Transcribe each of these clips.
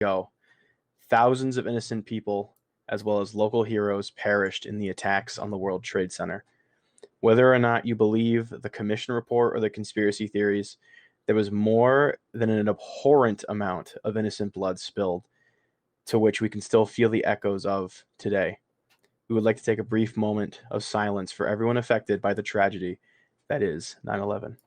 ago, thousands of innocent people, as well as local heroes, perished in the attacks on the World Trade Center. Whether or not you believe the commission report or the conspiracy theories, there was more than an abhorrent amount of innocent blood spilled, to which we can still feel the echoes of today. We would like to take a brief moment of silence for everyone affected by the tragedy that is 9/11.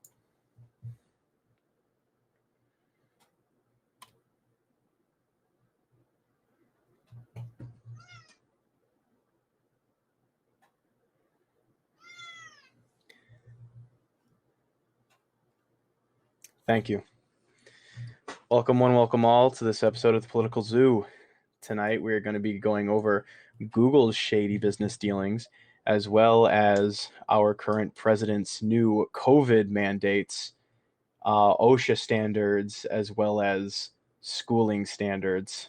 Thank you. Welcome one, welcome all to this episode of the Political Zoo. Tonight we're going to be going over Google's shady business dealings, as well as our current president's new COVID mandates, OSHA standards, as well as schooling standards.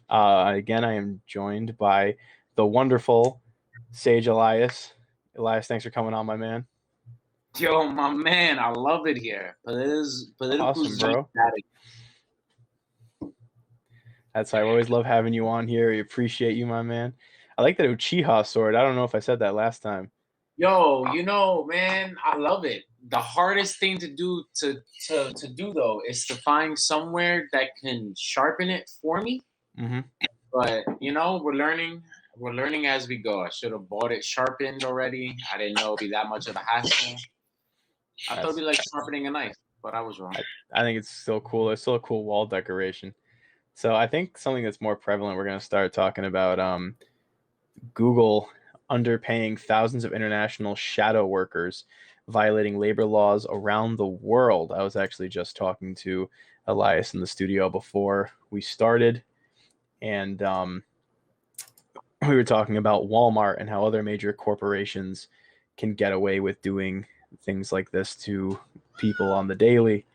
Again, I am joined by the wonderful Sage Elias. Elias, thanks for coming on, my man. Yo, my man, I love it here. Political Awesome, bro. That's I always love having you on here. We appreciate you, my man. I like that Uchiha sword. I don't know if I said that last time. Yo, man, I love it. The hardest thing to do though is to find somewhere that can sharpen it for me. Mm-hmm. But we're learning as we go. I should have bought it sharpened already. I didn't know it'd be that much of a hassle. I thought it'd be like sharpening a knife, but I was wrong. I think it's still cool. It's still a cool wall decoration. So I think something that's more prevalent, we're going to start talking about Google underpaying thousands of international shadow workers, violating labor laws around the world. I was actually just talking to Elias in the studio before we started, and we were talking about Walmart and how other major corporations can get away with doing things like this to people on the daily.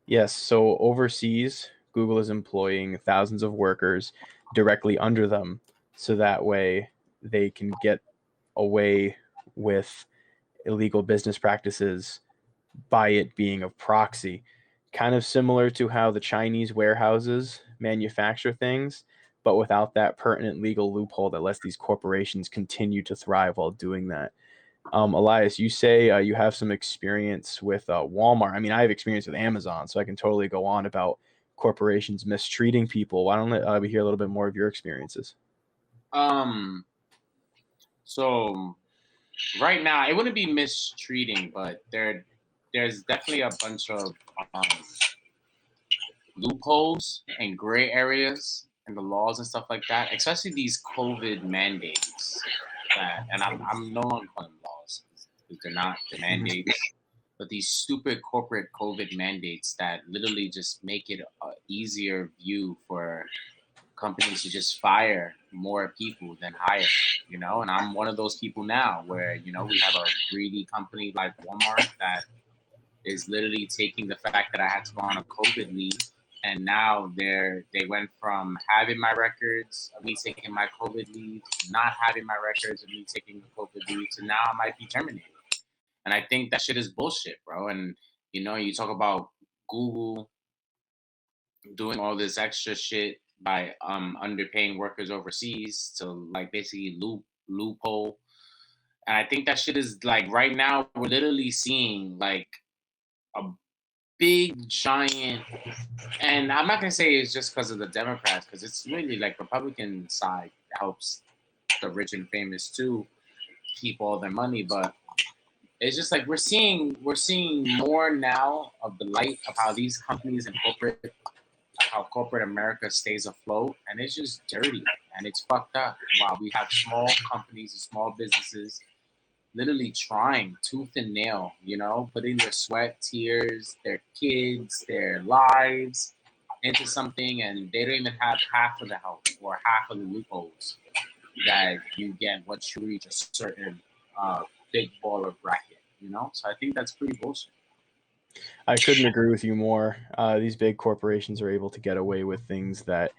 Yes, so overseas, Google is employing thousands of workers directly under them, so that way they can get away with illegal business practices by it being a proxy. Kind of similar to how the Chinese warehouses manufacture things, but without that pertinent legal loophole that lets these corporations continue to thrive while doing that. Elias, you say you have some experience with Walmart. I mean, I have experience with Amazon, so I can totally go on about corporations mistreating people. Why don't we hear a little bit more of your experiences? So right now, it wouldn't be mistreating, but there's definitely a bunch of loopholes and gray areas in the laws and stuff like that, especially these COVID mandates. And I'm no longer calling them laws because they're not the mandates, but these stupid corporate COVID mandates that literally just make it an easier view for companies to just fire more people than hire, and I'm one of those people now where, we have a greedy company like Walmart that is literally taking the fact that I had to go on a COVID leave, and now they went from having my records of me taking my COVID leave, not having my records of me taking the COVID leave, to now I might be terminated. And I think that shit is bullshit, bro. And you talk about Google doing all this extra shit by underpaying workers overseas to like basically loophole. And I think that shit is like right now we're literally seeing like a big giant, and I'm not gonna say it's just because of the Democrats, because it's really like Republican side helps the rich and famous too keep all their money, but it's just like we're seeing more now of the light of how these companies and how corporate America stays afloat, and it's just dirty and it's fucked up. While we have small companies and small businesses literally trying tooth and nail, putting their sweat, tears, their kids, their lives into something, and they don't even have half of the help or half of the loopholes that you get once you reach a certain big baller bracket, So I think that's pretty bullshit. I couldn't agree with you more. These big corporations are able to get away with things that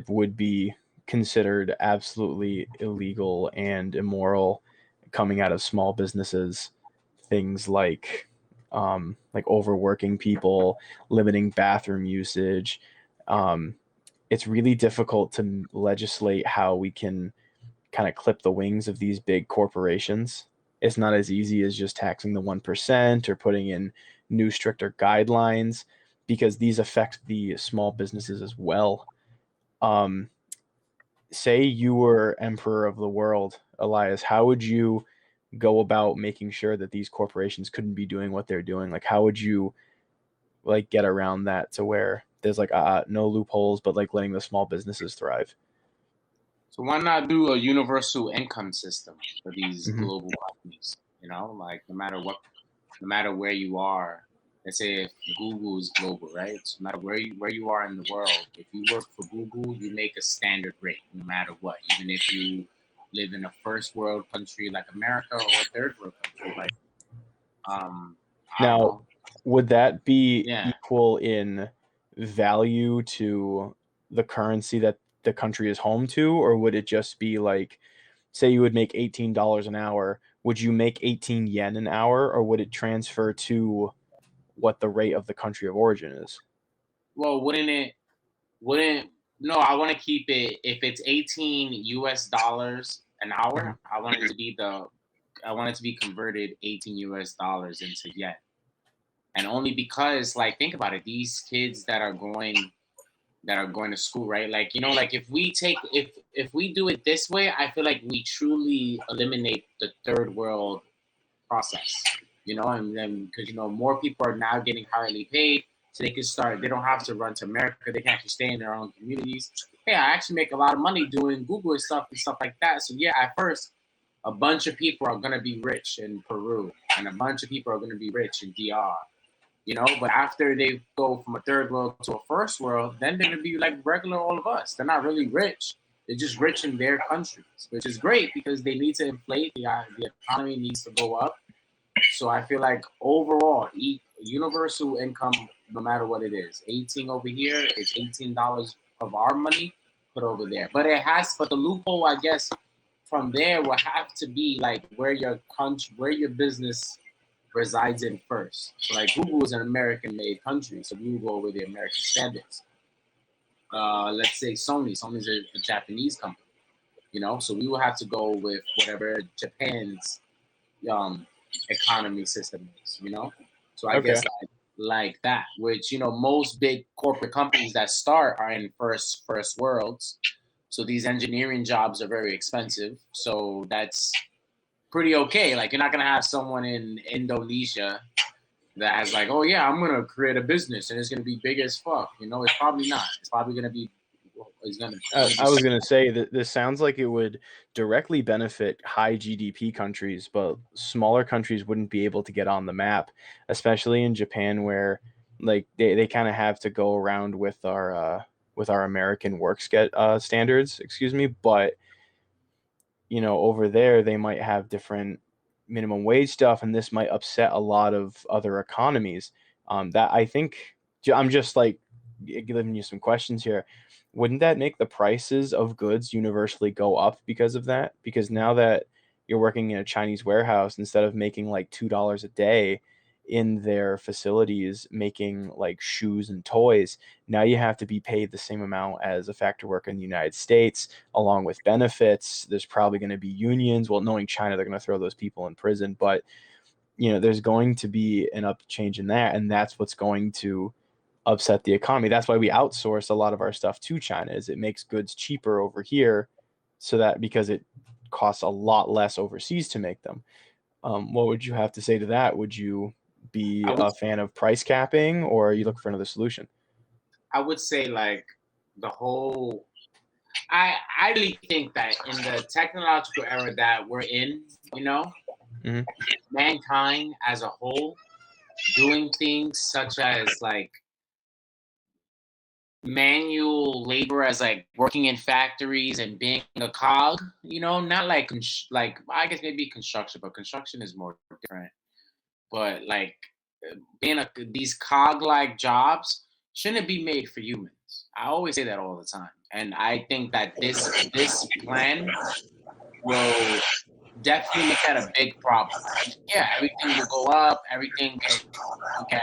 would be considered absolutely illegal and immoral coming out of small businesses. Things like like overworking people, limiting bathroom usage. Um, it's really difficult to legislate how we can kind of clip the wings of these big corporations. It's not as easy as just taxing the 1% or putting in new stricter guidelines because these affect the small businesses as well. Um, Say you were emperor of the world, Elias, how would you go about making sure that these corporations couldn't be doing what they're doing? Like, how would you like get around that to where there's like no loopholes, but like letting the small businesses thrive? So why not do a universal income system for these Mm-hmm. global companies? Like no matter where you are. Let's say if Google is global, right? So no matter where you are in the world, if you work for Google, you make a standard rate no matter what. Even if you live in a first world country like America or a third world country like I don't Now, know. would that be Yeah. equal in value to the currency that the country is home to, or would it just be like, say you would make $18 an hour, would you make 18 yen an hour, or would it transfer to what the rate of the country of origin is? Well, wouldn't no, I want to keep it if it's 18 US dollars an Mhm. hour, I want it to be converted 18 US dollars into yen. And only because like think about it, these kids that are going to school, right? Like, like if we do it this way, I feel like we truly eliminate the third world process, and then because more people are now getting highly paid, so they don't have to run to America, they can actually stay in their own communities. Hey, I actually make a lot of money doing Google and stuff like that. So yeah, at first a bunch of people are going to be rich in Peru and a bunch of people are going to be rich in DR, but after they go from a third world to a first world, then they're going to be like regular all of us. They're not really rich, they're just rich in their countries, which is great because they need to inflate, the economy needs to go up. So I feel like overall, universal income, no matter what it is, 18 over here is $18 of our money put over there. But the loophole, I guess, from there will have to be like where your business resides in first. So like Google is an American-made country, so we will go with the American standards. Let's say Sony. Sony's a Japanese company, so we will have to go with whatever Japan's um, economy system is. So I Okay. guess like that, which most big corporate companies that start are in first worlds. So these engineering jobs are very expensive. So that's pretty okay. Like you're not gonna have someone in Indonesia that has like, oh yeah, I'm gonna create a business and it's gonna be big as fuck. It's probably not. It's probably gonna be. It's gonna be. I was going to say that this sounds like it would directly benefit high GDP countries, but smaller countries wouldn't be able to get on the map, especially in Japan, where like they kind of have to go around with our American standards, excuse me. But over there they might have different minimum wage stuff, and this might upset a lot of other economies. That I think I'm just like giving you some questions here. Wouldn't that make the prices of goods universally go up because of that? Because now that you're working in a Chinese warehouse, instead of making like $2 a day in their facilities making like shoes and toys, now you have to be paid the same amount as a factory worker in the United States, along with benefits. There's probably going to be unions. Well, knowing China, they're going to throw those people in prison, but there's going to be an up change in that, and that's what's going to upset the economy. That's why we outsource a lot of our stuff to China, is it makes goods cheaper over here, so that because it costs a lot less overseas to make them. What would you have to say to that? Would you be I would a fan of price capping, or are you looking for another solution? I would say like the whole. I really think that in the technological era that we're in, Hmm. mankind as a whole doing things such as like manual labor as like working in factories and being a cog, not like like I guess maybe construction, but construction is more different. But like these cog like jobs shouldn't be made for humans. I always say that all the time, and I think that this plan will definitely make that a big problem. Yeah, everything will go up, everything will get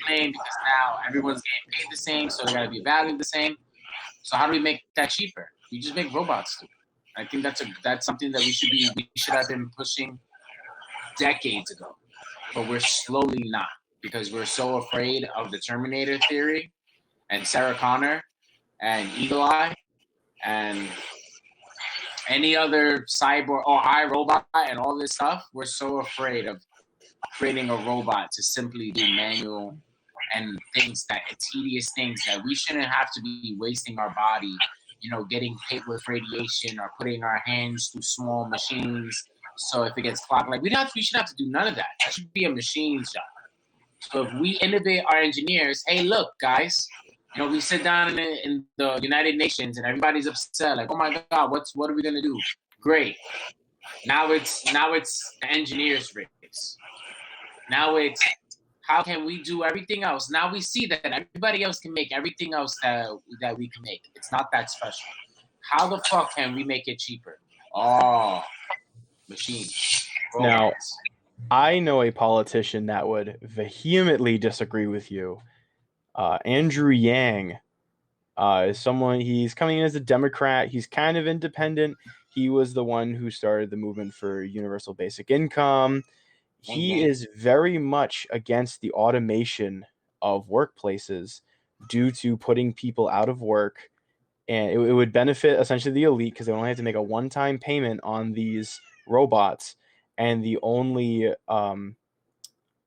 claimed because now everyone's getting paid the same, so they gotta be valued the same. So how do we make that cheaper? We just make robots do it. I think that's something that we should have been pushing decades ago, but we're slowly not because we're so afraid of the Terminator theory and Sarah Connor and Eagle Eye and any other cyborg or iRobot and all this stuff. We're so afraid of creating a robot to simply do manual and tedious things that we shouldn't have to be wasting our body, getting hit with radiation or putting our hands through small machines. So if it gets clogged, like we should have to do none of that. That should be a machine's job. So if we innovate our engineers, hey, look, guys, we sit down in the United Nations and everybody's upset, like, oh my God, what are we gonna do? Great. Now it's the engineers' race. Now it's how can we do everything else? Now we see that everybody else can make everything else that we can make. It's not that special. How the fuck can we make it cheaper? Oh, machines. Robots. Now, I know a politician that would vehemently disagree with you. Andrew Yang is someone, he's coming in as a Democrat. He's kind of independent. He was the one who started the movement for universal basic income. He is very much against the automation of workplaces due to putting people out of work. And it would benefit essentially the elite because they only have to make a one-time payment on these robots. And the only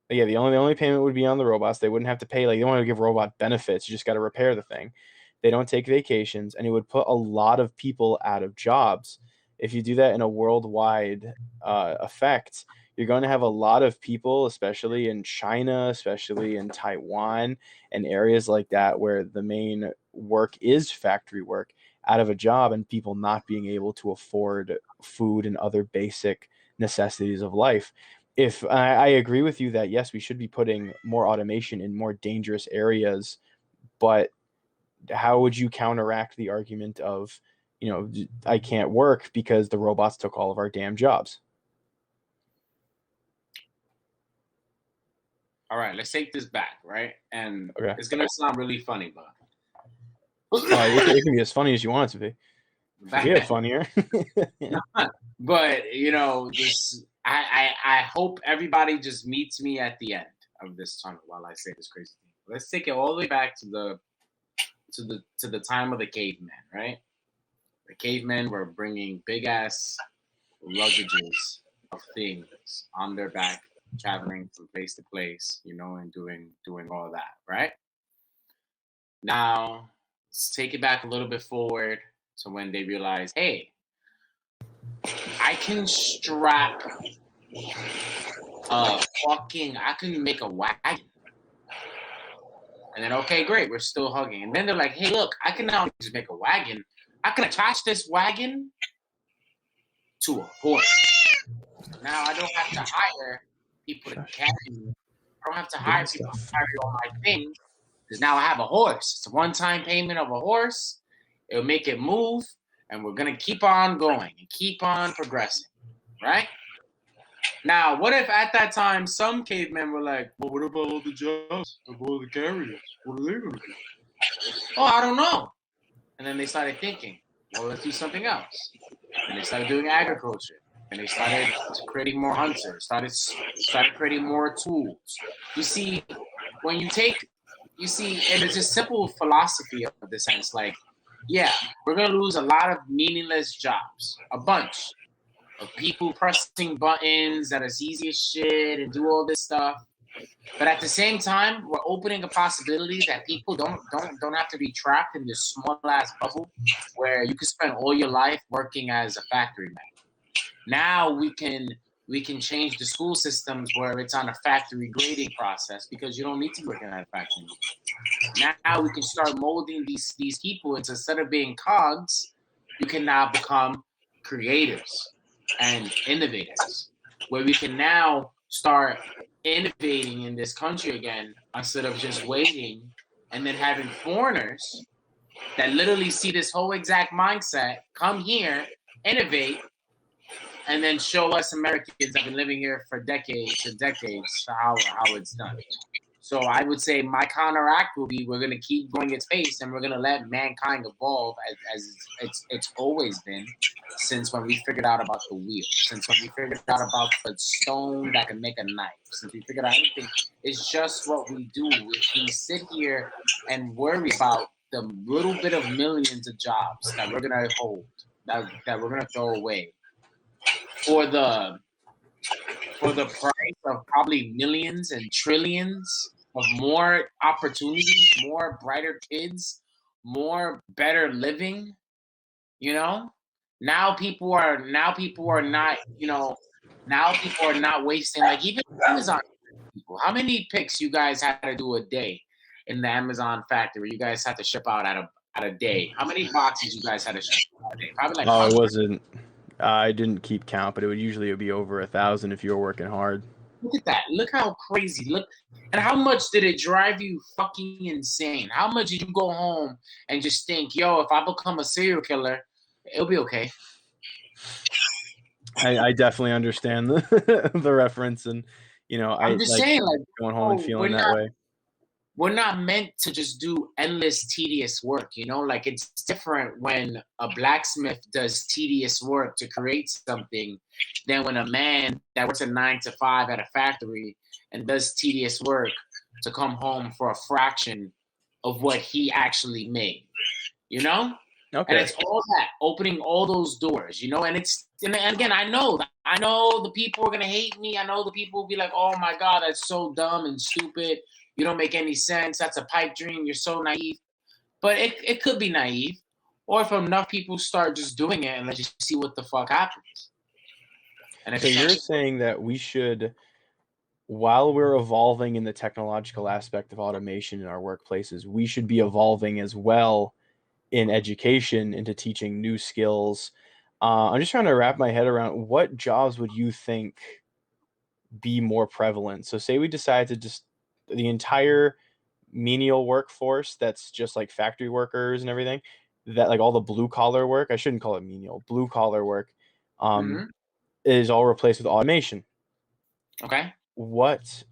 the only payment would be on the robots. They wouldn't have to pay, like, they don't want to give robot benefits. You just got to repair the thing. They don't take vacations, and it would put a lot of people out of jobs. If you do that in a worldwide effect, you're going to have a lot of people, especially in China, especially in Taiwan, and areas like that where the main work is factory work, out of a job, and people not being able to afford food and other basic necessities of life. If I agree with you that, yes, we should be putting more automation in more dangerous areas, but how would you counteract the argument of, I can't work because the robots took all of our damn jobs? All right, let's take this back, right? And It's going to sound really funny, but it can be as funny as you want it to be. Yeah, funnier. But I hope everybody just meets me at the end of this tunnel while I say this crazy thing. Let's take it all the way back to the time of the cavemen, right? The cavemen were bringing big ass luggages of things on their back, traveling from place to place, and doing all that, right? Now, let's take it back a little bit forward to when they realized, hey, I can strap I can make a wagon. And then, okay, great, we're still hugging. And then they're like, hey, look, I can now just make a wagon. I can attach this wagon to a horse. Now I don't have to hire people to carry me. I don't have to hire people to carry all my things. Because now I have a horse. It's a one-time payment of a horse. It'll make it move. And we're going to keep on going and keep on progressing. Right? Now, what if at that time some cavemen were like, well, what about all the jobs of all the carriers? What are they going to do? Oh, I don't know. And then they started thinking, well, let's do something else. And they started doing agriculture. And they started creating more hunters, started creating more tools. You see, and it's a simple philosophy of the sense, like, yeah, we're going to lose a lot of meaningless jobs, a bunch of people pressing buttons that is easy as shit and do all this stuff. But at the same time, we're opening a possibility that people don't have to be trapped in this small ass bubble where you can spend all your life working as a factory man. Now we can change the school systems where it's on a factory grading process because you don't need to work in that factory. Now we can start molding these people into, instead of being cogs, you can now become creators and innovators, where we can now start innovating in this country again instead of just waiting and then having foreigners that literally see this whole exact mindset come here, innovate, and then show us Americans that have been living here for decades and decades how it's done. So I would say my counteract will be we're going to keep going its pace and we're going to let mankind evolve as it's always been since when we figured out about the wheel, since when we figured out about the stone that can make a knife, since we figured out everything. It's just what we do. We sit here and worry about the little bit of millions of jobs that we're going to hold, that we're going to throw away for the price of probably millions and trillions of more opportunity, more brighter kids, more better living, you know? Now people are not, now people are not wasting, like even Amazon people. How many picks you guys had to do a day in the Amazon factory? You guys had to ship out at a day. How many boxes you guys had to ship out a day? Probably like Oh, it wasn't. I didn't keep count, but it would usually be over 1,000 if you were working hard. Look at that. Look how crazy. Look, and how much did it drive you fucking insane? How much did you go home and just think, yo, if I become a serial killer, it'll be okay? I definitely understand the reference, and I'm just saying, like, going home and feeling that way. We're not meant to just do endless, tedious work, Like, it's different when a blacksmith does tedious work to create something than when a man that works a 9 to 5 at a factory and does tedious work to come home for a fraction of what he actually made, Okay. And it's all that, opening all those doors, and again, I know the people are going to hate me. I know the people will be like, oh my God, that's so dumb and stupid. You don't make any sense. That's a pipe dream. You're so naive. But it could be naive. Or if enough people start just doing it and let's just see what the fuck happens. And so you're saying that we should, while we're evolving in the technological aspect of automation in our workplaces, we should be evolving as well in education into teaching new skills. I'm just trying to wrap my head around what jobs would you think be more prevalent. So say we decide to just the entire menial workforce that's just like factory workers and everything, that like all the blue collar work, I shouldn't call it menial, blue collar work, is all replaced with automation. Okay. What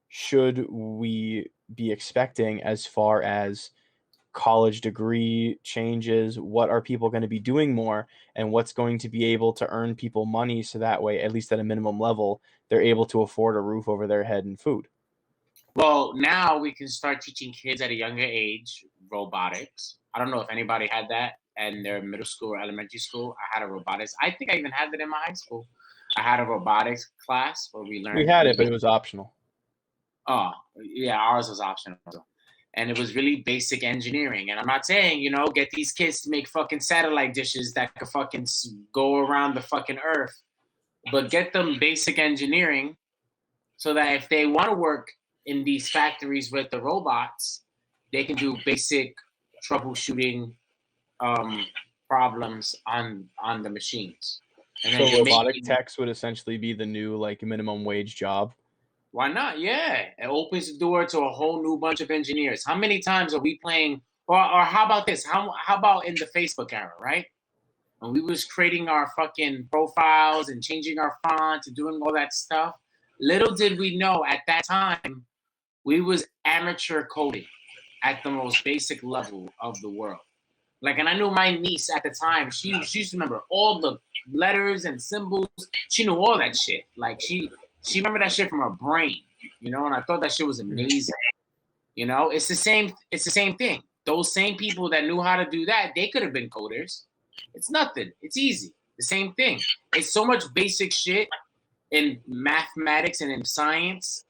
should we be expecting as far as college degree changes? What are people going to be doing more, and what's going to be able to earn people money so that way, at least at a minimum level, they're able to afford a roof over their head and food? Well, now we can start teaching kids at a younger age robotics. I don't know if anybody had that in their middle school or elementary school. I had a robotics. I think I even had that in my high school. I had a robotics class where we learned. We had it, but it was optional. Oh, yeah, ours was optional. And it was really basic engineering. And I'm not saying, get these kids to make fucking satellite dishes that could fucking go around the fucking earth, but get them basic engineering so that if they want to work in these factories with the robots, they can do basic troubleshooting problems on the machines. And so robotic techs would essentially be the new like minimum wage job. Why not? Yeah, it opens the door to a whole new bunch of engineers. How many times are we playing? Or how about this? How about in the Facebook era, right? When we was creating our fucking profiles and changing our fonts and doing all that stuff. Little did we know at that time, we was amateur coding at the most basic level of the world. Like, and I knew my niece at the time, she used to remember all the letters and symbols. She knew all that shit. Like, she remembered that shit from her brain, and I thought that shit was amazing. It's the same thing. Those same people that knew how to do that, they could have been coders. It's nothing. It's easy. The same thing. It's so much basic shit in mathematics and in science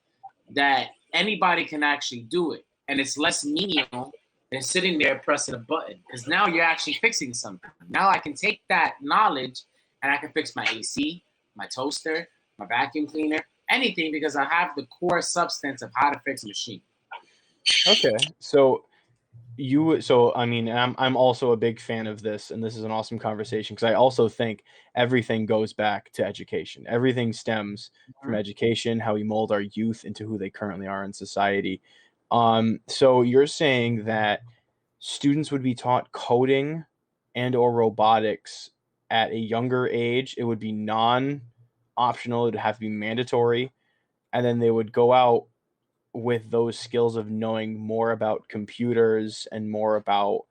that anybody can actually do it. And it's less menial than sitting there pressing a button. Because now you're actually fixing something. Now I can take that knowledge and I can fix my AC, my toaster, my vacuum cleaner, anything, because I have the core substance of how to fix a machine. Okay. So I mean, I'm also a big fan of this, and this is an awesome conversation because I also think everything goes back to education. Everything stems from education, how we mold our youth into who they currently are in society. So you're saying that students would be taught coding and or robotics at a younger age. It would be non-optional. It would have to be mandatory, and then they would go out with those skills of knowing more about computers and more about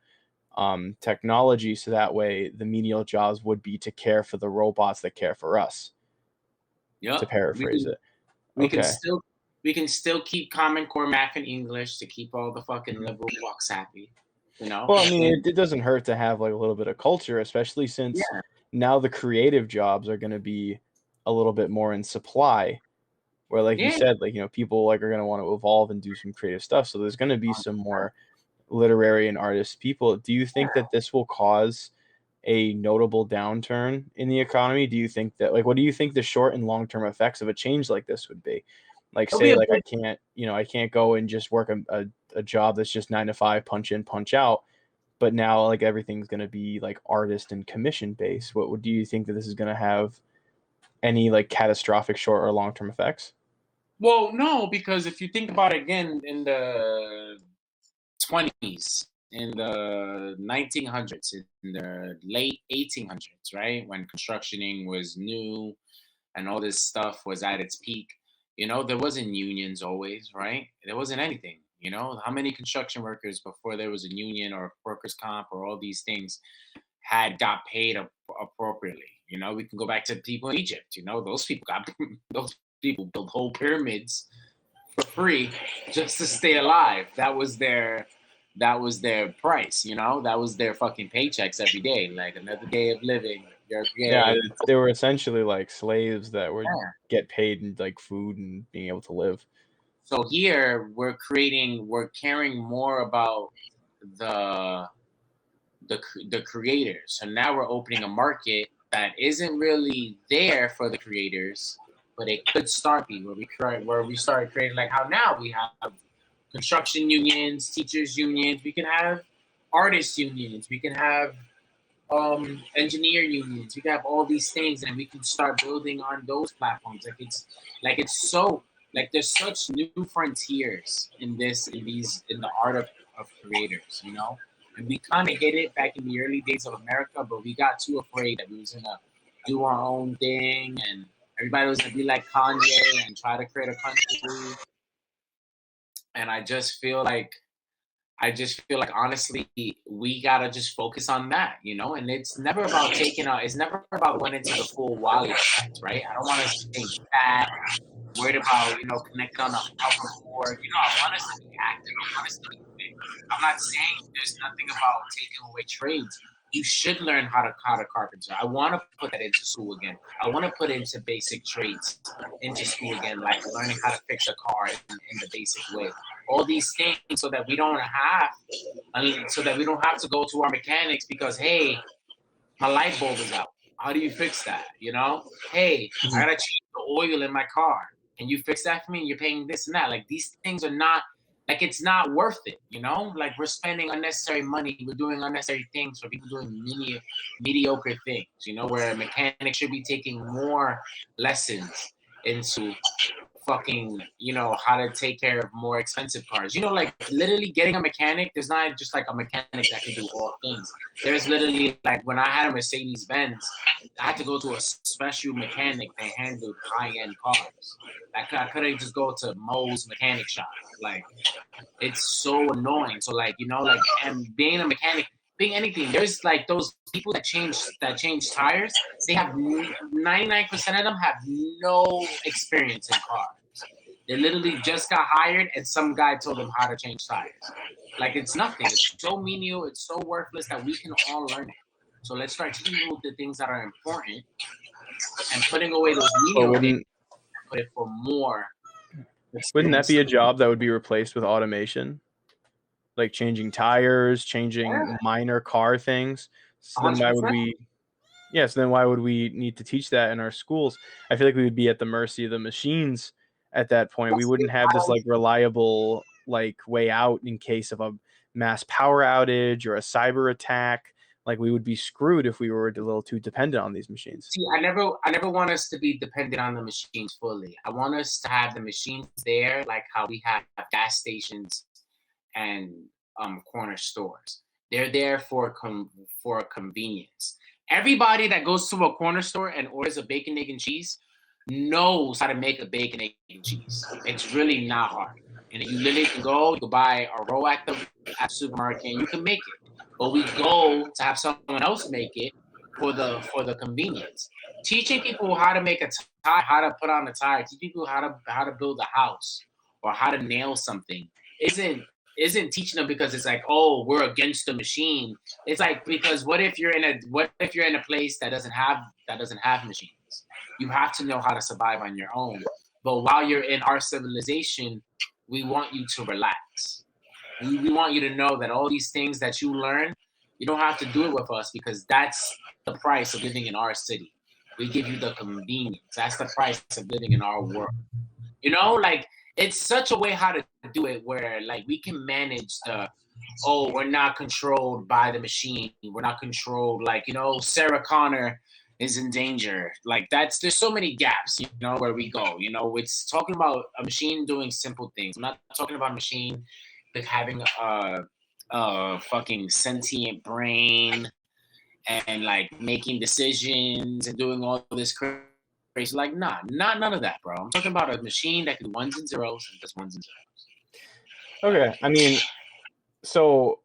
technology, so that way the menial jobs would be to care for the robots that care for us, to Yep. paraphrase it. We can Okay. still we can still keep Common Core math and English to keep all the fucking liberal fucks happy. You know? Well, I mean, it doesn't hurt to have like a little bit of culture, especially since Yeah. now the creative jobs are going to be a little bit more in supply. Where, like you Yeah. said, like, people like are going to want to evolve and do some creative stuff. So there's going to be some more literary and artist people. Do you think that this will cause a notable downturn in the economy? Do you think that, like, what do you think the short and long term effects of a change like this would be? Like, It'll be say, a like, big I can't go and just work a job that's just 9 to 5, punch in, punch out. But now, like, everything's going to be like artist and commission based. Do you think that this is going to have any like catastrophic short or long term effects? Well, no, because if you think about it again, in the 20s, in the 1900s, in the late 1800s, right, when constructioning was new and all this stuff was at its peak, there wasn't unions always, right? There wasn't anything. How many construction workers before there was a union or workers' comp or all these things had got paid appropriately? We can go back to people in Egypt. Those people got those people built whole pyramids for free just to stay alive. That was their price. That was their fucking paychecks every day. Like another day of living. You're Yeah, gay. they were essentially like slaves that would Yeah. get paid in like food and being able to live. So here we're caring more about the the creators. So now we're opening a market that isn't really there for the creators, but it could start be where we start creating, like how now we have construction unions, teachers unions, we can have artist unions, we can have engineer unions, we can have all these things, and we can start building on those platforms. It's so, like, there's such new frontiers in the art of creators. And we kind of hit it back in the early days of America, but we got too afraid that we was gonna do our own thing, and everybody was gonna be like Kanye and try to create a country. And I just feel like honestly, we gotta just focus on that. And it's never about it's never about going into the full Wally effect, right? I don't want us to think fat, worried about, connecting on the hoverboard. I want us to be active. I want us to be fit. I'm not saying there's nothing about taking away trades. You should learn how to carpenter. I want to put that into school again. I want to put into basic trades into school again, like learning how to fix a car in the basic way. All these things, so that we don't have to go to our mechanics because, hey, my light bulb is out. How do you fix that? Hey, I Mhm. gotta change the oil in my car. Can you fix that for me? And you're paying this and that. Like, these things are not, like, it's not worth it. Like, we're spending unnecessary money. We're doing unnecessary things for people doing mediocre things. Where a mechanic should be taking more lessons into fucking, how to take care of more expensive cars. Like, literally getting a mechanic, there's not just like a mechanic that can do all things. There's literally, like, when I had a Mercedes Benz, I had to go to a special mechanic that handled high end cars. I couldn't just go to Moe's mechanic shop. Like, it's so annoying. So, like, and being a mechanic, being anything, there's like those people that change tires. They have 99% of them have no experience in cars. They literally just got hired, and some guy told them how to change tires. Like, it's nothing. It's so menial. It's so worthless that we can all learn it. So let's start teaching people the things that are important and putting away those But menial things wouldn't and put it for more wouldn't that be experience. a job that would be replaced with automation? Like changing tires, changing Yeah, minor car things. So then why would 100%. we Yes, then why would we need to teach that in our schools? I feel like we would be at the mercy of the machines at that point. We That's wouldn't it. have this like reliable like way out in case of a mass power outage or a cyber attack. Like we would be screwed if we were a little too dependent on these machines. See, I never want us to be dependent on the machines fully. I want us to have the machines there, like how we have gas stations and corner stores. They're there for convenience, Everybody that goes to a corner store and orders a bacon, egg, and cheese knows how to make a bacon, egg, and cheese. It's really not hard. And you literally can go, you can buy a roll at the supermarket, and you can make it. But we go to have someone else make it for the convenience. Teaching people how to make a tire, how to put on a tire, teach people how to build a house or how to nail something isn't teaching them because it's like, oh, we're against the machine. It's like, because what if you're in a place that doesn't have machines? You have to know how to survive on your own. But while you're in our civilization, we want you to relax. We want you to know that all these things that you learn, you don't have to do it with us, because that's the price of living in our city. We give you the convenience. That's the price of living in our world. Like, it's such a way how to do it where, like, we can manage we're not controlled by the machine. We're not controlled, like, Sarah Connor is in danger. Like, there's so many gaps, where we go. It's talking about a machine doing simple things. I'm not talking about a machine like having a fucking sentient brain and like making decisions and doing all this crazy. Like, not none of that, bro. I'm talking about a machine that can do ones and zeros and just ones and zeros. Okay, I mean, so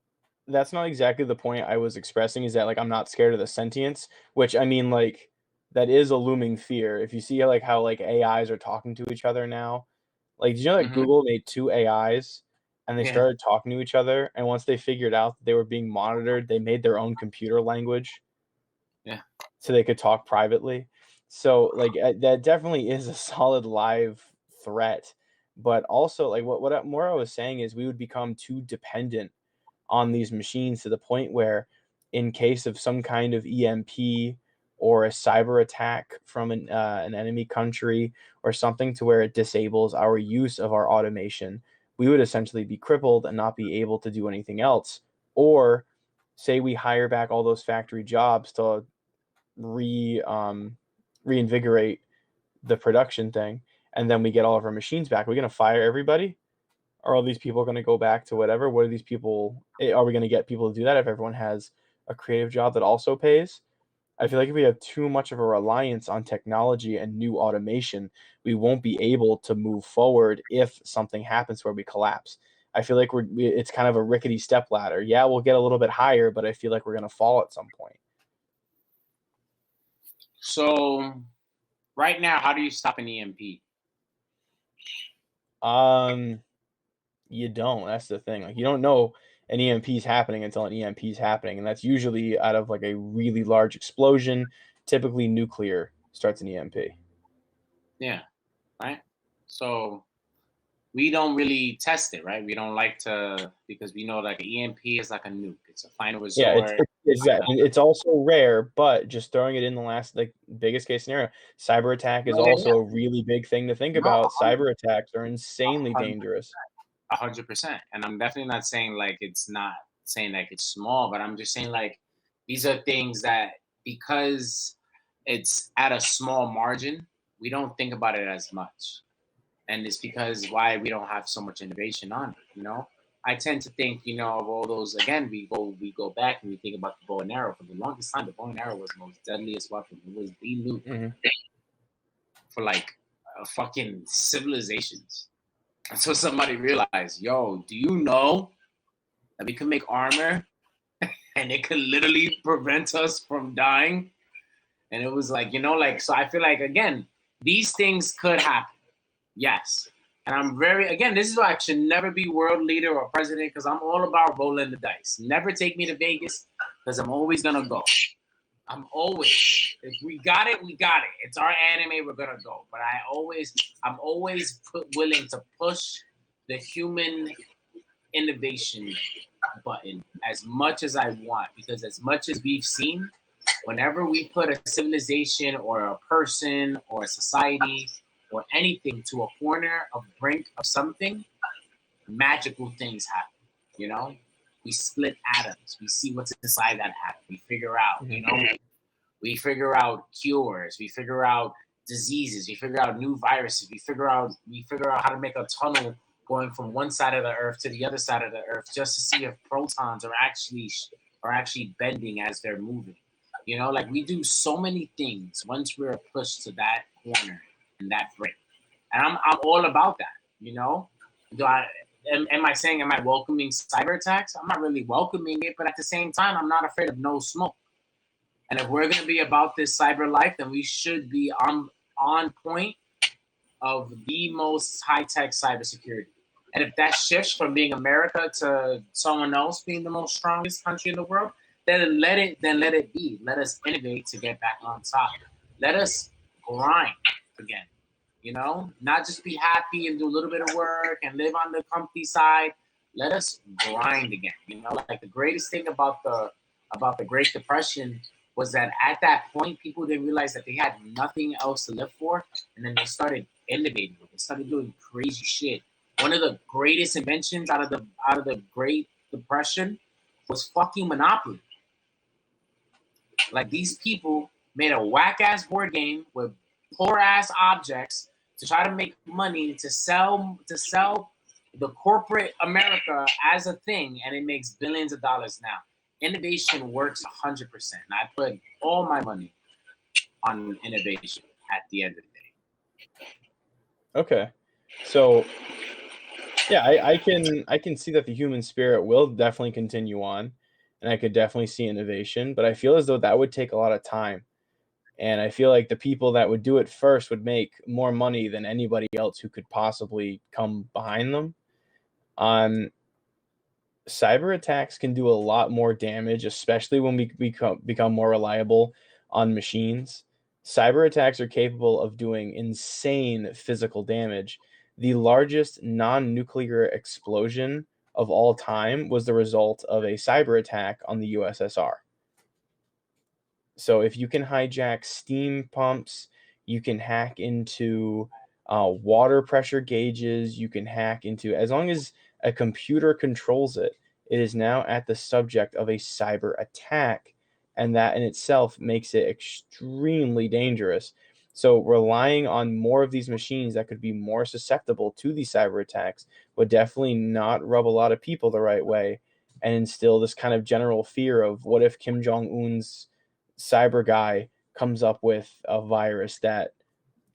that's not exactly the point I was expressing, is that, like, I'm not scared of the sentience, which, I mean, like, that is a looming fear. If you see, like, how, like, AIs are talking to each other now, like, did you know that Google made 2 AIs and they started talking to each other, and once they figured out that they were being monitored, they made their own computer language? Yeah. So they could talk privately. So, like, that definitely is a solid live threat. But also, like, what I was saying is we would become too dependent on these machines to the point where, in case of some kind of EMP or a cyber attack from an enemy country or something, to where it disables our use of our automation, we would essentially be crippled and not be able to do anything else. Or say we hire back all those factory jobs to reinvigorate the production thing, and then we get all of our machines back. Are we going to fire everybody? Are all these people going to go back to whatever? What are these people? Are we going to get people to do that if everyone has a creative job that also pays? I feel like if we have too much of a reliance on technology and new automation, we won't be able to move forward if something happens where we collapse. I feel like it's kind of a rickety step ladder. Yeah, we'll get a little bit higher, but I feel like we're going to fall at some point. So, right now, how do you stop an EMP? You don't. That's the thing. Like, you don't know an EMP is happening until an EMP is happening, and that's usually out of, like, a really large explosion. Typically, nuclear starts an EMP. Yeah, right. So we don't really test it, right? We don't like to, because we know like an EMP is like a nuke. It's a final Yeah, resort. it's also rare, but just throwing it in the last, like, biggest case scenario, cyber attack is also a really big thing to think about. Cyber attacks are insanely dangerous. 100%. And I'm definitely not saying like it's not saying like it's small, but I'm just saying like these are things that, because it's at a small margin, we don't think about it as much. And it's because why we don't have so much innovation on it. I tend to think, of all those, again, we go back and we think about the bow and arrow. For the longest time, the bow and arrow was the most deadliest weapon. It was the nuke for like fucking civilizations. Until somebody realized, yo, do you know that we can make armor and it could literally prevent us from dying? And it was like, so I feel like, again, these things could happen. Yes. And I'm again, this is why I should never be world leader or president, because I'm all about rolling the dice. Never take me to Vegas, because I'm always going to go. If we got it, we got it. It's our anime, we're going to go. But I'm always willing to push the human innovation button as much as I want, because as much as we've seen, whenever we put a civilization or a person or a society or anything to a corner of brink of something, magical things happen. We split atoms. We see what's inside that atom. We figure out, we figure out cures. We figure out diseases. We figure out new viruses. We figure out how to make a tunnel going from one side of the earth to the other side of the earth, just to see if protons are actually bending as they're moving. You know, like we do so many things once we're pushed to that corner and that break. And I'm all about that. You know, do I am I welcoming cyber attacks? I'm not really welcoming it, but at the same time, I'm not afraid of no smoke. And if we're gonna be about this cyber life, then we should be on point of the most high tech cybersecurity. And if that shifts from being America to someone else being the most strongest country in the world, then let it be. Let us innovate to get back on top. Let us grind again. You know, not just be happy and do a little bit of work and live on the comfy side. Let us grind again. You know, like the greatest thing about the Great Depression was that at that point people didn't realize that they had nothing else to live for, and then they started innovating. They started doing crazy shit. One of the greatest inventions out of the Great Depression was fucking Monopoly. Like these people made a whack ass board game with poor ass objects to try to make money to sell the corporate America as a thing, and it makes billions of dollars now. Innovation works 100%. And I put all my money on innovation at the end of the day. Okay, so yeah, I can see that the human spirit will definitely continue on, and I could definitely see innovation, but I feel as though that would take a lot of time. And I feel like the people that would do it first would make more money than anybody else who could possibly come behind them. On cyber attacks can do a lot more damage, especially when we become more reliable on machines. Cyber attacks are capable of doing insane physical damage. The largest non nuclear explosion of all time was the result of a cyber attack on the USSR. So if you can hijack steam pumps, you can hack into water pressure gauges, you can hack into, as long as a computer controls it, it is now at the subject of a cyber attack. And that in itself makes it extremely dangerous. So relying on more of these machines that could be more susceptible to these cyber attacks would definitely not rub a lot of people the right way and instill this kind of general fear of what if Kim Jong Un's cyber guy comes up with a virus that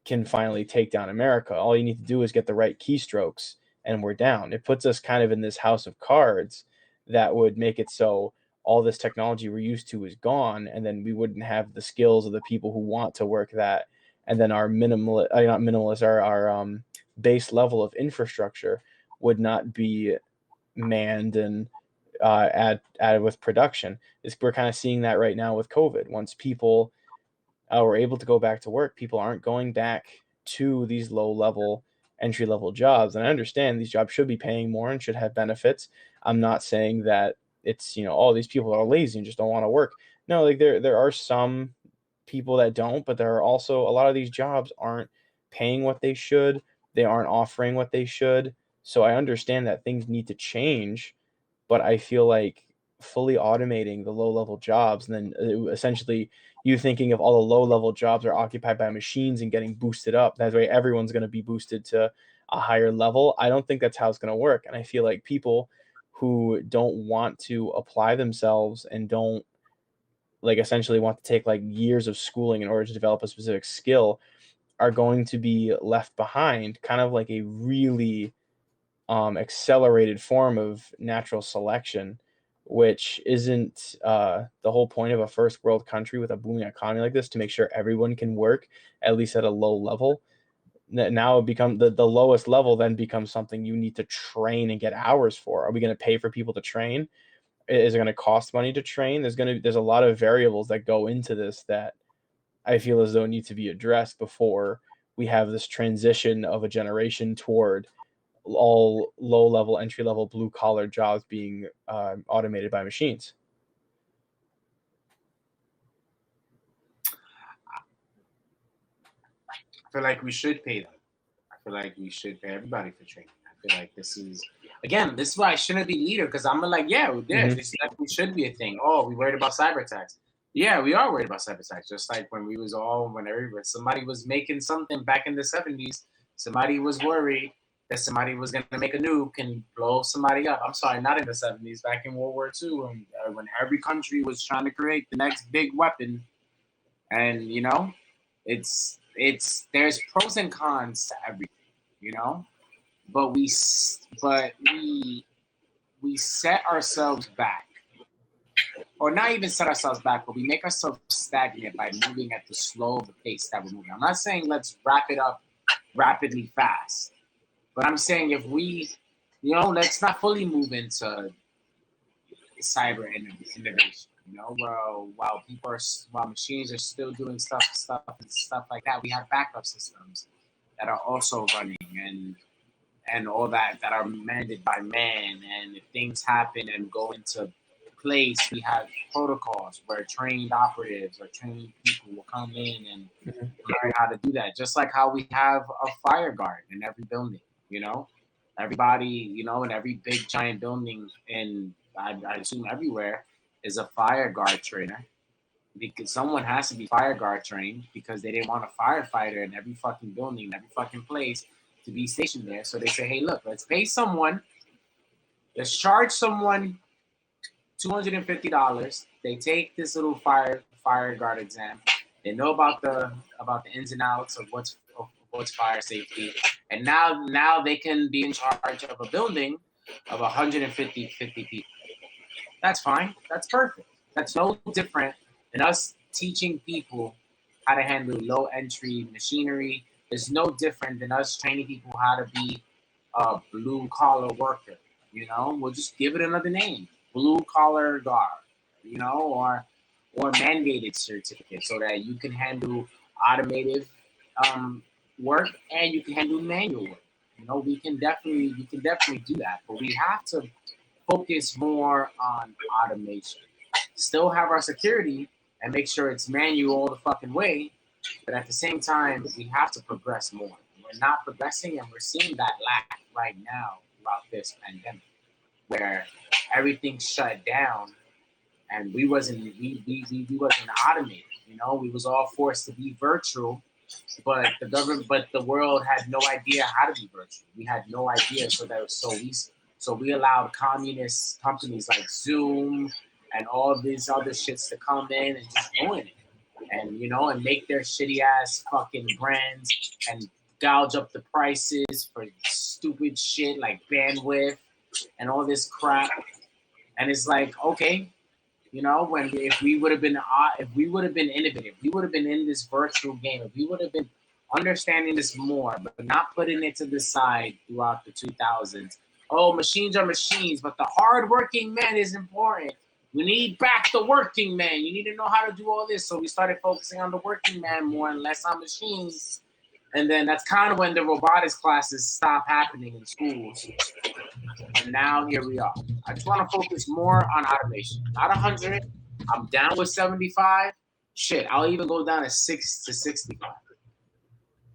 can finally take down America. All you need to do is get the right keystrokes and we're down. It puts us kind of in this house of cards that would make it so all this technology we're used to is gone, and then we wouldn't have the skills of the people who want to work that, and then our not minimalist, our base level of infrastructure would not be manned and added with production. We're kind of seeing that right now with COVID. Once people were able to go back to work, people aren't going back to these low level entry level jobs. And I understand these jobs should be paying more and should have benefits. I'm not saying that it's, all these people are lazy and just don't want to work. No, like there are some people that don't, but there are also a lot of these jobs aren't paying what they should. They aren't offering what they should. So I understand that things need to change, but I feel like fully automating the low level jobs and then essentially you thinking of all the low level jobs are occupied by machines and getting boosted up. That way everyone's going to be boosted to a higher level. I don't think that's how it's going to work. And I feel like people who don't want to apply themselves and don't like essentially want to take like years of schooling in order to develop a specific skill are going to be left behind, kind of like a really accelerated form of natural selection, which isn't the whole point of a first world country with a booming economy like this, to make sure everyone can work at least at a low level. Now it become the lowest level then becomes something you need to train and get hours for. Are we going to pay for people to train? Is it going to cost money to train? There's a lot of variables that go into this that I feel as though need to be addressed before we have this transition of a generation toward all low level, entry level, blue collar jobs being automated by machines. I feel like we should pay them. I feel like we should pay everybody for training. I feel like this is why I shouldn't be leader, because I'm like, yeah, this definitely should be a thing. Oh, we worried about cyber attacks. Yeah, we are worried about cyber attacks. Just like when somebody was making something back in the 70s, somebody was worried that somebody was going to make a nuke and blow somebody up. I'm sorry, not in the 70s, back in World War II, when every country was trying to create the next big weapon. And it's there's pros and cons to everything, but we set ourselves back, or not even set ourselves back, but we make ourselves stagnant by moving at the slow of the pace that we're moving. I'm not saying let's wrap it up rapidly fast, but I'm saying if we, let's not fully move into cyber innovation. While machines are still doing stuff like that, we have backup systems that are also running, and all that are mandated by man. And if things happen and go into place, we have protocols where trained operatives or trained people will come in and learn how to do that. Just like how we have a fire guard in every building, everybody, in every big giant building, and I assume everywhere, is a fire guard trainer, because someone has to be fire guard trained, because they didn't want a firefighter in every fucking building, in every fucking place, to be stationed there. So they say, hey, look, let's pay someone, let's charge someone $250. They take this little fire guard exam. They know about the ins and outs of what's fire safety, and now they can be in charge of a building of 150 people. That's fine. That's perfect. That's no different than us teaching people how to handle low entry machinery. It's no different than us training people how to be a blue collar worker. We'll just give it another name, blue collar guard, or mandated certificate, so that you can handle automated work and you can handle manual work. We can definitely do that, but we have to focus more on automation. Still have our security and make sure it's manual all the fucking way, but at the same time, we have to progress more. We're not progressing, and we're seeing that lack right now throughout this pandemic, where everything's shut down, and we wasn't automated. We was all forced to be virtual, but the world had no idea how to be virtual. We had no idea, so we allowed communist companies like Zoom and all these other shits to come in and just ruin it, and make their shitty ass fucking brands and gouge up the prices for stupid shit like bandwidth and all this crap. And it's like, okay, if we would have been innovative, we would have been in this virtual game, if we would have been understanding this more, but not putting it to the side throughout the 2000s. Oh, machines are machines, but the hard-working man is important. We need back the working man. You need to know how to do all this. So we started focusing on the working man more and less on machines. And then that's kind of when the robotics classes stopped happening in schools. And now here we are. I just want to focus more on automation. Not 100. I'm down with 75. Shit, I'll even go down to 65.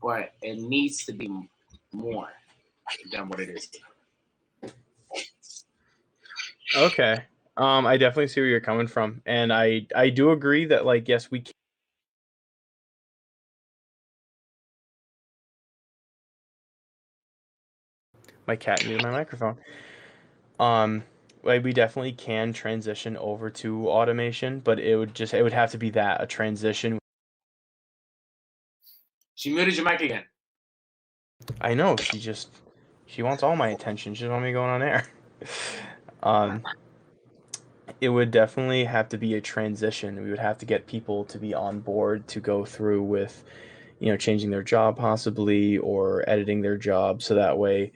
But it needs to be more than what it is. Okay. I definitely see where you're coming from, and I do agree that, like, yes, we can. My cat muted my microphone. Like, we definitely can transition over to automation, but it would have to be a transition. She muted your mic again. I know, she wants all my attention. She doesn't want me going on air. It would definitely have to be a transition. We would have to get people to be on board to go through with, changing their job possibly, or editing their job, so that way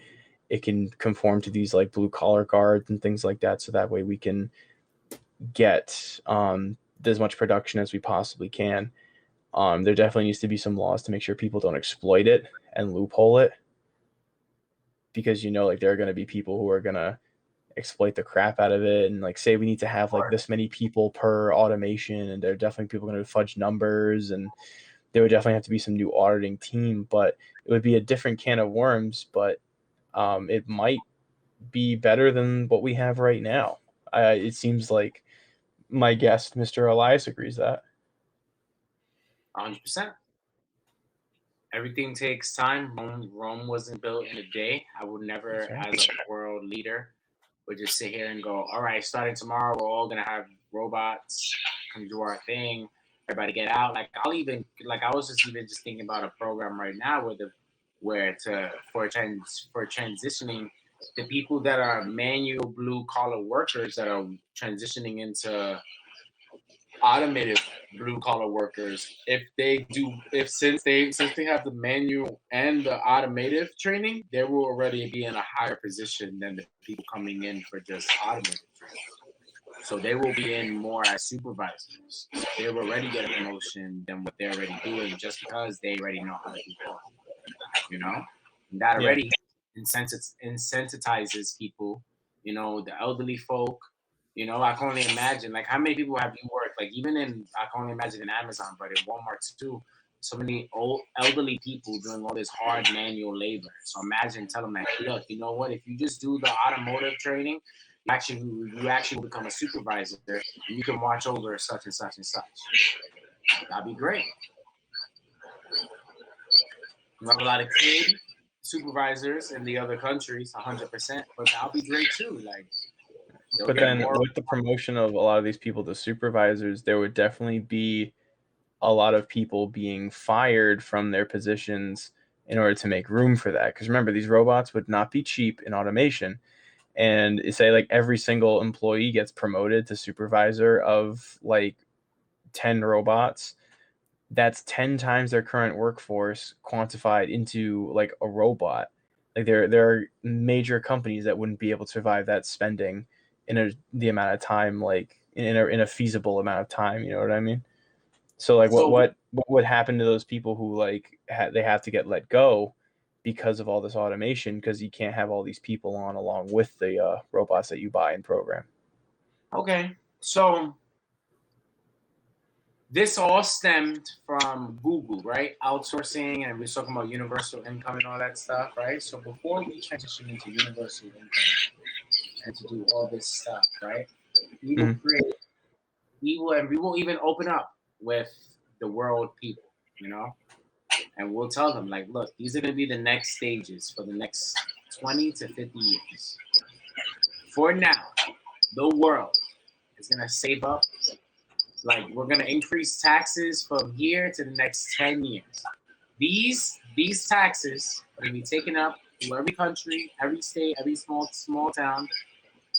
it can conform to these like blue collar guards and things like that. So that way we can get as much production as we possibly can. There definitely needs to be some laws to make sure people don't exploit it and loophole it, because like there are going to be people who are going to exploit the crap out of it, and like say we need to have like this many people per automation, and there are definitely people going to fudge numbers, and there would definitely have to be some new auditing team, but it would be a different can of worms. But it might be better than what we have right now. It seems like my guest, Mr. Elias, agrees that. 100%. everything takes time. Rome wasn't built in a day. I would never, That's right. as a world leader, would just sit here and go, all right, starting tomorrow, we're all gonna have robots come do our thing. Everybody get out. Like I was just even just thinking about a program right now for transitioning the people that are manual blue collar workers that are transitioning into automated blue collar workers. Since they have the manual and the automotive training, they will already be in a higher position than the people coming in for just automated training. So they will be in more as supervisors. They will already get a promotion than what they're already doing just because they already know how to do it. And that Yeah. already insensitizes people. The elderly folk. I can only imagine like how many people have you worked like I can only imagine in Amazon, but in Walmart too. So many old elderly people doing all this hard manual labor. So imagine telling them, look, you know what? If you just do the automotive training, you actually will become a supervisor and you can watch over such and such and such. That'd be great. You have a lot of kids, supervisors in the other countries, 100%, but that'll be great too. Like they'll But get then more. with the promotion of a lot of these people to supervisors, there would definitely be a lot of people being fired from their positions in order to make room for that. Because remember, these robots would not be cheap in automation. And say like every single employee gets promoted to supervisor of like 10 robots, that's 10 times their current workforce quantified into like a robot. Like there are major companies that wouldn't be able to survive that spending in the amount of time, like in a feasible amount of time. You know what I mean? So like what So what what would happen to those people who like they have to get let go because of all this automation, because you can't have all these people on along with the robots that you buy and program. okay, so this all stemmed from Google, right? Outsourcing, and we're talking about universal income and all that stuff, right? So before we transition into universal income and to do all this stuff, right? We will Mhm. create, we will even open up with the world people, and we'll tell them like, look, these are going to be the next stages for the next 20 to 50 years. For now, the world is going to save up. Like we're going to increase taxes from here to the next 10 years. These taxes are going to be taken up through every country, every state, every small town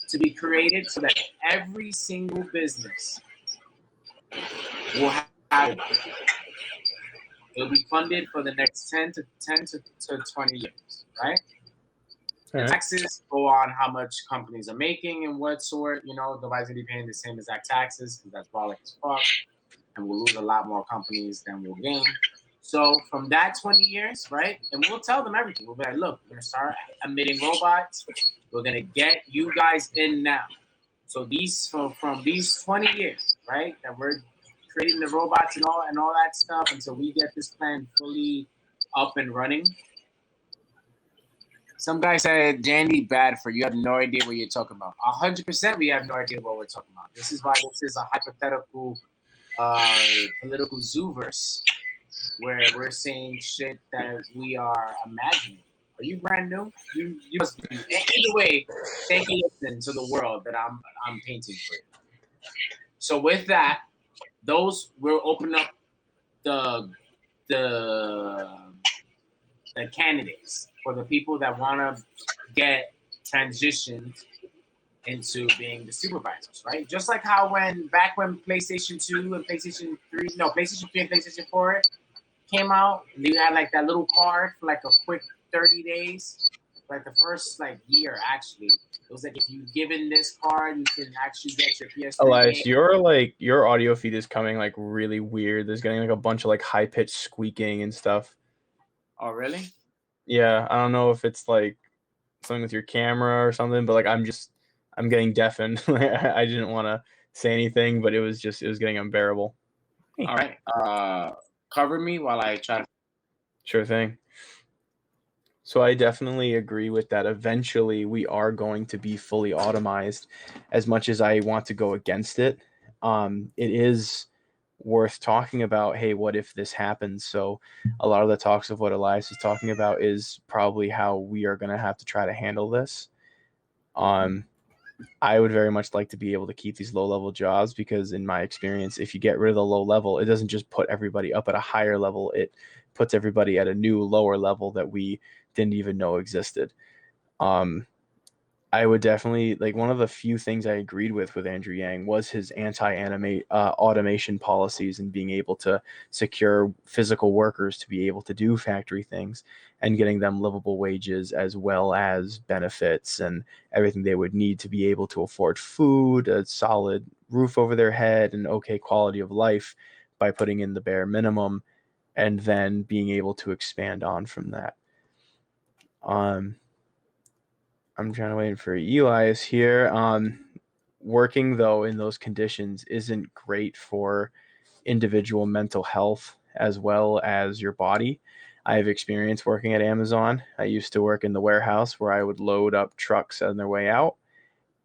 to be created so that every single business will have it. It'll be funded for the next 10 to 20 years, right? All The right. taxes go on how much companies are making and what sort. Nobody's gonna be paying the same exact taxes because that's brolic as fuck, and we'll lose a lot more companies than we'll gain. So from that 20 years, right? And we'll tell them everything. We'll be like, look, we're gonna start emitting robots. We're gonna get you guys in now. So from these 20 years, right, that we're creating the robots and all that stuff until we get this plan fully up and running. Some guy said, Jandy Badford, you have no idea what you're talking about. 100% we have no idea what we're talking about. This is why this is a hypothetical political zooverse where we're saying shit that we are imagining. Are you brand new? You must be. Either way, thank you listen to the world that I'm painting for you. So with that, those will open up the the the candidates for the people that want to get transitioned into being the supervisors, right? Just like how back when PlayStation 2 and PlayStation 3, no, PlayStation 3 and PlayStation 4 came out, and you had like that little card for like a quick 30 days, like the first like year actually. It was like if you give in this card, you can actually get your PS3 game. Elias, your audio feed is coming like really weird. There's getting like a bunch of like high pitched squeaking and stuff. Oh, really? Yeah, I don't know if it's like something with your camera or something, but like I'm getting deafened. I didn't want to say anything, but it was getting unbearable. All right. Cover me while I try to. Sure thing. So I definitely agree with that. Eventually, we are going to be fully automized. As much as I want to go against it, it is worth talking about. Hey, what if this happens? So a lot of the talks of what Elias is talking about is probably how we are going to have to try to handle this. I would very much like to be able to keep these low level jobs, because in my experience, if you get rid of the low level, it doesn't just put everybody up at a higher level, it puts everybody at a new lower level that we didn't even know existed. um, I would definitely, like, one of the few things I agreed with Andrew Yang was his anti-animate automation policies, and being able to secure physical workers to be able to do factory things, and getting them livable wages as well as benefits and everything they would need to be able to afford food, a solid roof over their head, and okay quality of life by putting in the bare minimum, and then being able to expand on from that. Um, I'm trying to wait for Elias here. Working though in those conditions isn't great for individual mental health as well as your body. I have experience working at Amazon. I used to work in the warehouse where I would load up trucks on their way out.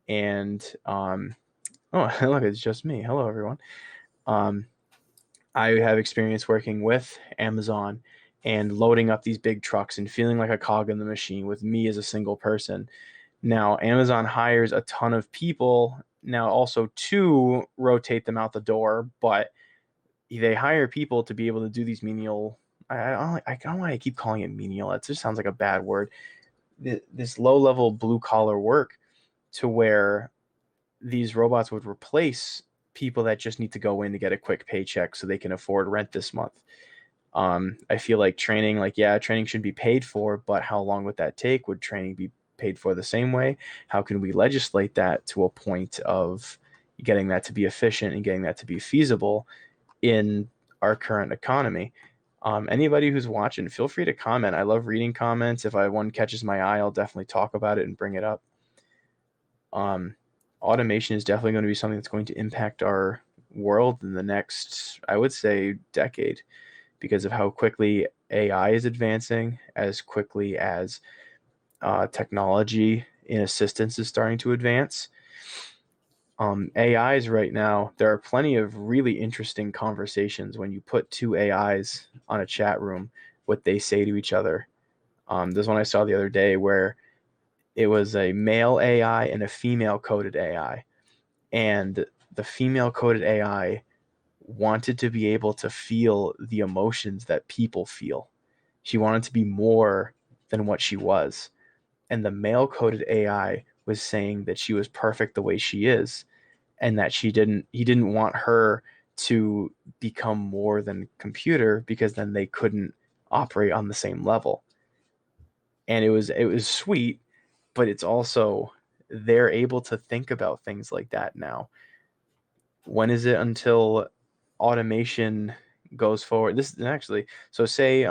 And oh, look, it's just me. Hello, everyone. Um, I have experience working with Amazon and loading up these big trucks and feeling like a cog in the machine with me as a single person. Now, Amazon hires a ton of people now also to rotate them out the door, but they hire people to be able to do these menial. I don't know why I keep calling it menial. It just sounds like a bad word. This low level blue collar work, to where these robots would replace people that just need to go in to get a quick paycheck so they can afford rent this month. I feel like training, like, yeah, training should be paid for, but how long would that take? Would training be paid for the same way? How can we legislate that to a point of getting that to be efficient and getting that to be feasible in our current economy? Anybody who's watching, feel free to comment. I love reading comments. If one catches my eye, I'll definitely talk about it and bring it up. Automation is definitely going to be something that's going to impact our world in the next, I would say, decade, because of how quickly AI is advancing, as quickly as technology in assistance is starting to advance. AIs right now, there are plenty of really interesting conversations when you put two AIs on a chat room, what they say to each other. There's one I saw the other day where it was a male AI and a female coded AI. And the female coded AI wanted to be able to feel the emotions that people feel. She wanted to be more than what she was. And the male coded AI was saying that she was perfect the way she is, and that he didn't want her to become more than computer, because then they couldn't operate on the same level. And it was sweet, but it's also, they're able to think about things like that now. When is it until automation goes forward? This actually, so say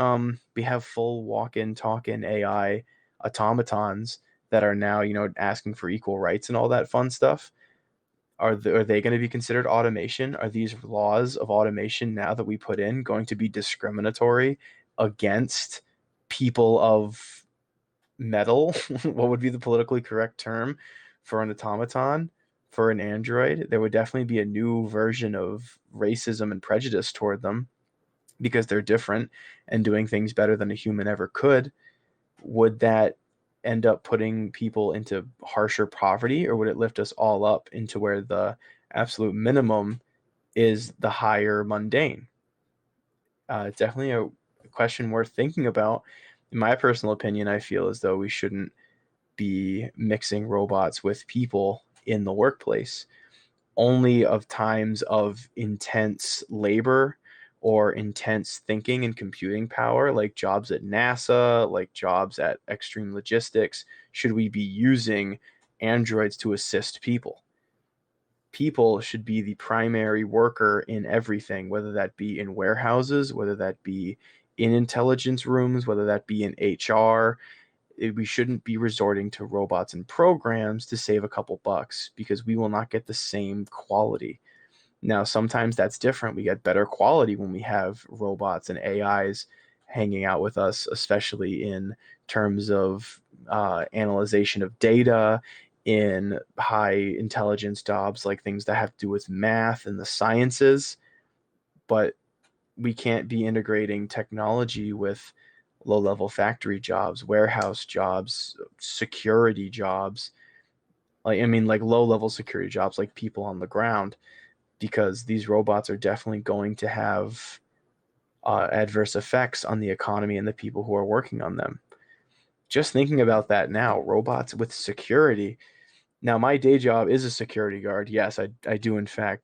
we have full walk-in, talk-in AI automatons that are now, asking for equal rights and all that fun stuff. Are they going to be considered automation? Are these laws of automation now that we put in going to be discriminatory against people of metal? What would be the politically correct term for an automaton, for an android? There would definitely be a new version of racism and prejudice toward them, because they're different and doing things better than a human ever could. Would that end up putting people into harsher poverty, or would it lift us all up into where the absolute minimum is the higher mundane? It's definitely a question worth thinking about. In my personal opinion, I feel as though we shouldn't be mixing robots with people in the workplace. Only of times of intense labor or intense thinking and computing power, like jobs at NASA, like jobs at Extreme Logistics, should we be using androids to assist people. People should be the primary worker in everything, whether that be in warehouses, whether that be in intelligence rooms, whether that be in HR. We shouldn't be resorting to robots and programs to save a couple bucks, because we will not get the same quality. Now, sometimes that's different. We get better quality when we have robots and AIs hanging out with us, especially in terms of analyzation of data, in high intelligence jobs, like things that have to do with math and the sciences. but we can't be integrating technology with low-level factory jobs, warehouse jobs, security jobs. Like, I mean, like low-level security jobs, like people on the ground, because these robots are definitely going to have adverse effects on the economy and the people who are working on them. Just thinking about that now, robots with security. Now, my day job is a security guard. Yes, I do in fact